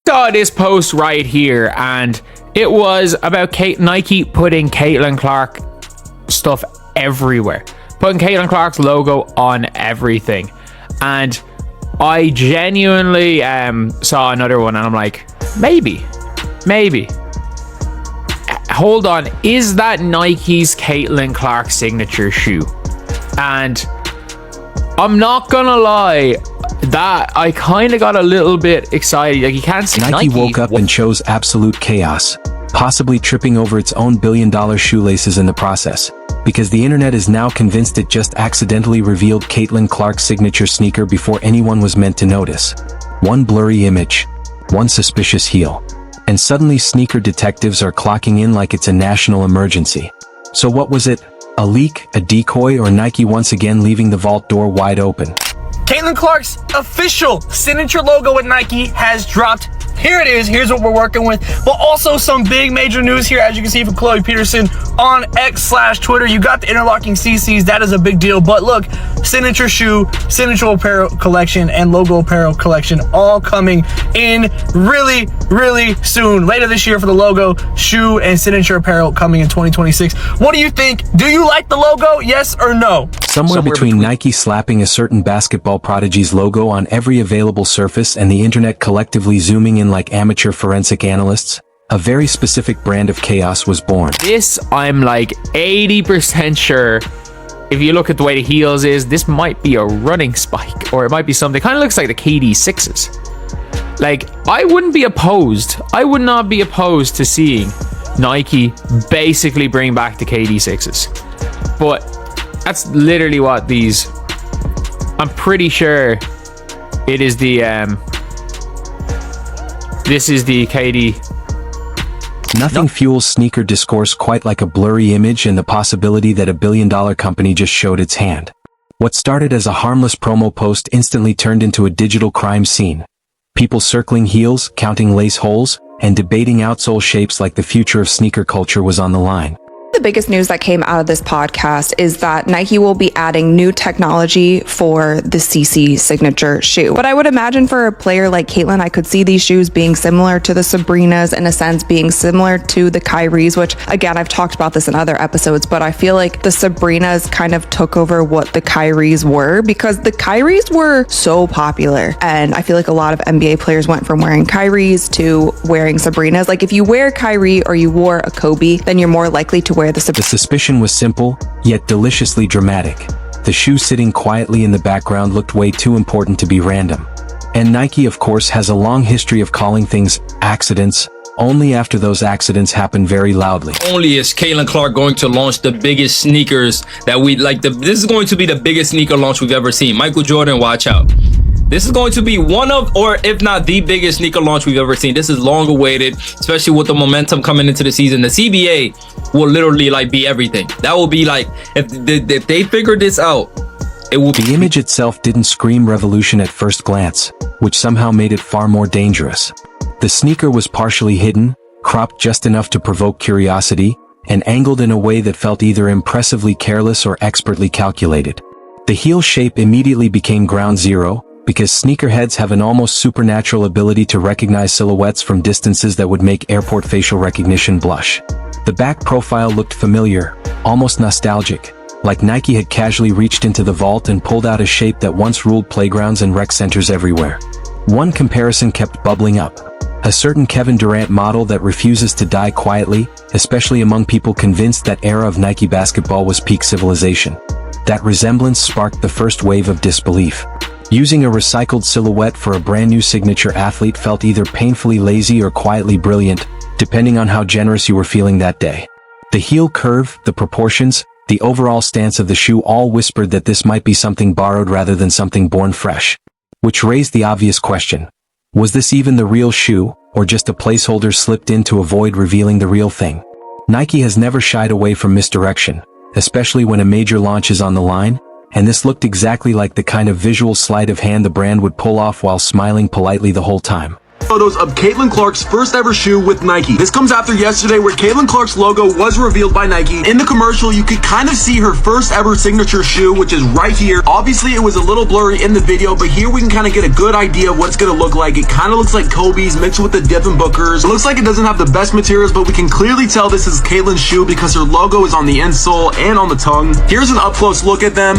saw this post right here, and it was about Nike putting Caitlin Clark stuff everywhere, putting Caitlin Clark's logo on everything. And I genuinely saw another one, and I'm like, maybe. Hold on, is that Nike's Caitlin Clark signature shoe? And I'm not gonna lie, that I kind of got a little bit excited. Like, you can't see Nike woke up and chose absolute chaos, possibly tripping over its own billion-dollar shoelaces in the process, because the internet is now convinced it just accidentally revealed Caitlin Clark's signature sneaker before anyone was meant to notice. One blurry image, one suspicious heel, and suddenly sneaker detectives are clocking in like it's a national emergency. So what was it? A leak, a decoy, or Nike once again leaving the vault door wide open? Caitlin Clark's official signature logo with Nike has dropped. Here it is. Here's what we're working with. But also some big major news here, as you can see from Chloe Peterson on X/Twitter. You got the interlocking CCs. That is a big deal. But look, signature shoe, signature apparel collection, and logo apparel collection all coming in really, really soon. Later this year for the logo, shoe, and signature apparel coming in 2026. What do you think? Do you like the logo? Yes or no? Somewhere between Nike slapping a certain basketball prodigy's logo on every available surface and the internet collectively zooming in like amateur forensic analysts, a very specific brand of chaos was born. This, I'm like 80% sure, if you look at the way the heels is, this might be a running spike, or it might be something, kind of looks like the KD6s. Like, I would not be opposed to seeing Nike basically bring back the KD6s. But that's literally what these, I'm pretty sure it is the, this is the KD. Nothing fuels sneaker discourse quite like a blurry image and the possibility that a billion-dollar company just showed its hand. What started as a harmless promo post instantly turned into a digital crime scene. People circling heels, counting lace holes, and debating outsole shapes like the future of sneaker culture was on the line. The biggest news that came out of this podcast is that Nike will be adding new technology for the CC signature shoe. But I would imagine for a player like Caitlin, I could see these shoes being similar to the Sabrinas, in a sense being similar to the Kyries, which again, I've talked about this in other episodes, but I feel like the Sabrinas kind of took over what the Kyries were, because the Kyries were so popular. And I feel like a lot of NBA players went from wearing Kyries to wearing Sabrinas. Like, if you wear Kyrie or you wore a Kobe, then you're more likely to wear the suspicion was simple, yet deliciously dramatic. The shoe sitting quietly in the background looked way too important to be random. And Nike, of course, has a long history of calling things accidents, only after those accidents happen very loudly. Only is Caitlin Clark going to launch the biggest sneakers that we like. This is going to be the biggest sneaker launch we've ever seen. Michael Jordan, watch out. This is going to be one of, or if not the biggest sneaker launch we've ever seen. This is long awaited, especially with the momentum coming into the season. The CBA will literally like be everything. That will be like, if they figure this out, it will be. The image itself didn't scream revolution at first glance, which somehow made it far more dangerous. The sneaker was partially hidden, cropped just enough to provoke curiosity, and angled in a way that felt either impressively careless or expertly calculated. The heel shape immediately became ground zero, because sneakerheads have an almost supernatural ability to recognize silhouettes from distances that would make airport facial recognition blush. The back profile looked familiar, almost nostalgic, like Nike had casually reached into the vault and pulled out a shape that once ruled playgrounds and rec centers everywhere. One comparison kept bubbling up. A certain Kevin Durant model that refuses to die quietly, especially among people convinced that era of Nike basketball was peak civilization. That resemblance sparked the first wave of disbelief. Using a recycled silhouette for a brand new signature athlete felt either painfully lazy or quietly brilliant, depending on how generous you were feeling that day. The heel curve, the proportions, the overall stance of the shoe all whispered that this might be something borrowed rather than something born fresh. Which raised the obvious question. Was this even the real shoe, or just a placeholder slipped in to avoid revealing the real thing? Nike has never shied away from misdirection, especially when a major launch is on the line, and this looked exactly like the kind of visual sleight of hand the brand would pull off while smiling politely the whole time. Photos of Caitlin Clark's first ever shoe with Nike. This comes after yesterday where Caitlin Clark's logo was revealed by Nike. In the commercial, you could kind of see her first ever signature shoe, which is right here. Obviously, it was a little blurry in the video, but here we can kind of get a good idea of what it's going to look like. It kind of looks like Kobe's mixed with the Dippin' Bookers. It looks like it doesn't have the best materials, but we can clearly tell this is Caitlin's shoe because her logo is on the insole and on the tongue. Here's an up-close look at them.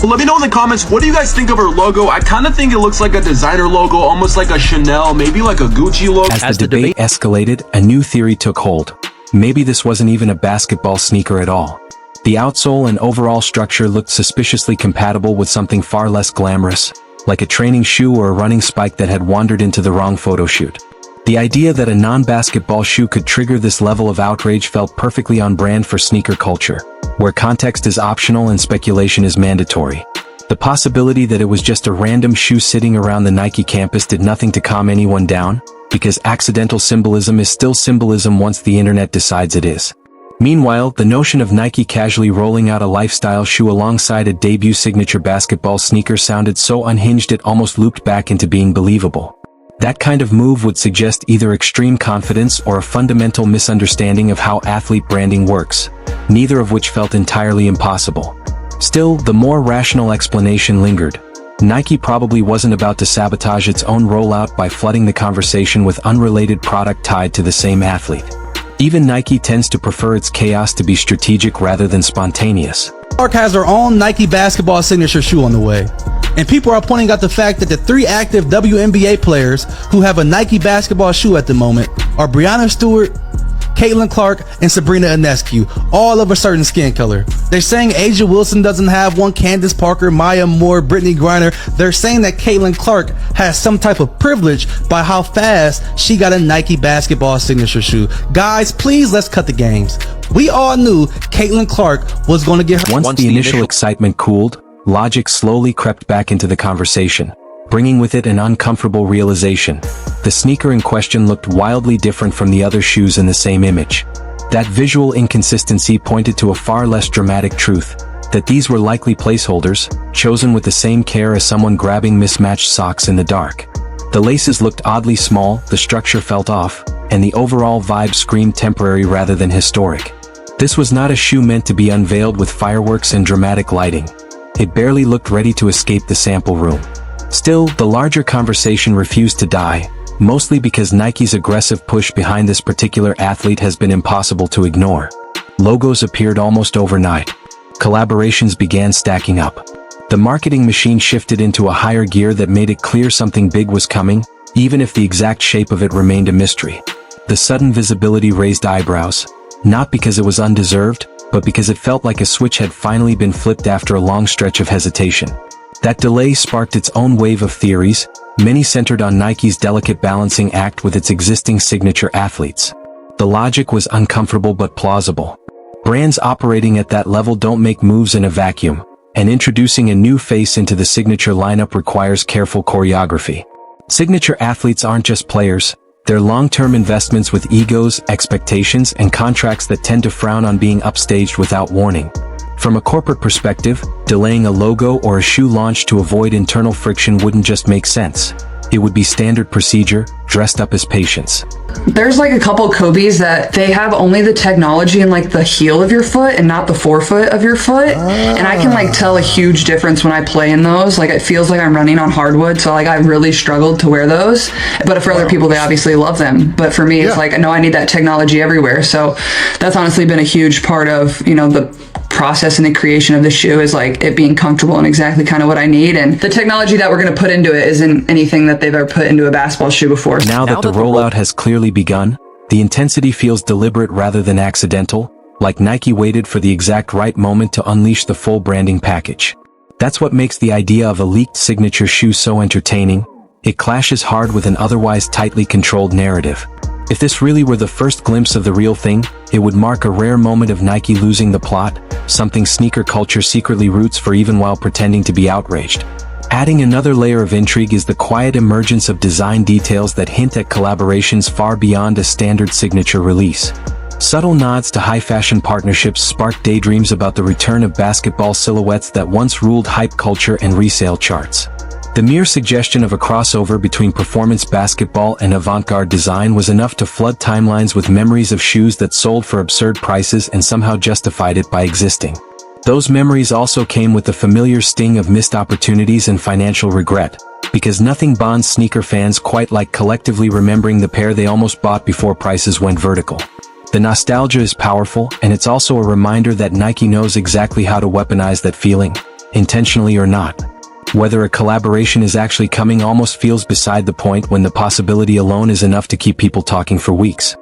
Let me know in the comments, what do you guys think of her logo? I kind of think it looks like a designer logo, almost like a Chanel, maybe like a Gucci logo. As the debate escalated, a new theory took hold. Maybe this wasn't even a basketball sneaker at all. The outsole and overall structure looked suspiciously compatible with something far less glamorous, like a training shoe or a running spike that had wandered into the wrong photo shoot. The idea that a non-basketball shoe could trigger this level of outrage felt perfectly on brand for sneaker culture, where context is optional and speculation is mandatory. The possibility that it was just a random shoe sitting around the Nike campus did nothing to calm anyone down, because accidental symbolism is still symbolism once the internet decides it is. Meanwhile, the notion of Nike casually rolling out a lifestyle shoe alongside a debut signature basketball sneaker sounded so unhinged it almost looped back into being believable. That kind of move would suggest either extreme confidence or a fundamental misunderstanding of how athlete branding works, neither of which felt entirely impossible. Still, the more rational explanation lingered. Nike probably wasn't about to sabotage its own rollout by flooding the conversation with unrelated product tied to the same athlete. Even Nike tends to prefer its chaos to be strategic rather than spontaneous. Clark has her own Nike basketball signature shoe on the way. And people are pointing out the fact that the 3 active WNBA players who have a Nike basketball shoe at the moment are Breanna Stewart, Caitlin Clark, and Sabrina Ionescu, all of a certain skin color. They're saying Asia Wilson doesn't have one, Candace Parker, Maya Moore, Brittany Griner. They're saying that Caitlin Clark has some type of privilege by how fast she got a Nike basketball signature shoe. Guys, please let's cut the games. We all knew Caitlin Clark was going to get her. Once the initial excitement cooled, logic slowly crept back into the conversation, bringing with it an uncomfortable realization. The sneaker in question looked wildly different from the other shoes in the same image. That visual inconsistency pointed to a far less dramatic truth, that these were likely placeholders, chosen with the same care as someone grabbing mismatched socks in the dark. The laces looked oddly small, the structure felt off, and the overall vibe screamed temporary rather than historic. This was not a shoe meant to be unveiled with fireworks and dramatic lighting. It barely looked ready to escape the sample room. Still, the larger conversation refused to die, mostly because Nike's aggressive push behind this particular athlete has been impossible to ignore. Logos appeared almost overnight. Collaborations began stacking up. The marketing machine shifted into a higher gear that made it clear something big was coming, even if the exact shape of it remained a mystery. The sudden visibility raised eyebrows, not because it was undeserved, but because it felt like a switch had finally been flipped after a long stretch of hesitation. That delay sparked its own wave of theories, many centered on Nike's delicate balancing act with its existing signature athletes. The logic was uncomfortable but plausible. Brands operating at that level don't make moves in a vacuum, and introducing a new face into the signature lineup requires careful choreography. Signature athletes aren't just players, they're long-term investments with egos, expectations, and contracts that tend to frown on being upstaged without warning. From a corporate perspective, delaying a logo or a shoe launch to avoid internal friction wouldn't just make sense. It would be standard procedure, dressed up as patience. There's like a couple Kobe's that they have only the technology in like the heel of your foot and not the forefoot of your foot. And I can like tell a huge difference when I play in those. Like it feels like I'm running on hardwood. So like I really struggled to wear those. But for other people, they obviously love them. But for me, it's like, no, I need that technology everywhere. So that's honestly been a huge part of, you know, the process and the creation of the shoe is like it being comfortable and exactly kind of what I need. And the technology that we're going to put into it isn't anything that they've ever put into a basketball shoe before. Now that the rollout has clearly begun, the intensity feels deliberate rather than accidental, like Nike waited for the exact right moment to unleash the full branding package. That's what makes the idea of a leaked signature shoe so entertaining. It clashes hard with an otherwise tightly controlled narrative. If this really were the first glimpse of the real thing, it would mark a rare moment of Nike losing the plot, something sneaker culture secretly roots for even while pretending to be outraged. Adding another layer of intrigue is the quiet emergence of design details that hint at collaborations far beyond a standard signature release. Subtle nods to high-fashion partnerships spark daydreams about the return of basketball silhouettes that once ruled hype culture and resale charts. The mere suggestion of a crossover between performance basketball and avant-garde design was enough to flood timelines with memories of shoes that sold for absurd prices and somehow justified it by existing. Those memories also came with the familiar sting of missed opportunities and financial regret, because nothing bonds sneaker fans quite like collectively remembering the pair they almost bought before prices went vertical. The nostalgia is powerful, and it's also a reminder that Nike knows exactly how to weaponize that feeling, intentionally or not. Whether a collaboration is actually coming almost feels beside the point when the possibility alone is enough to keep people talking for weeks.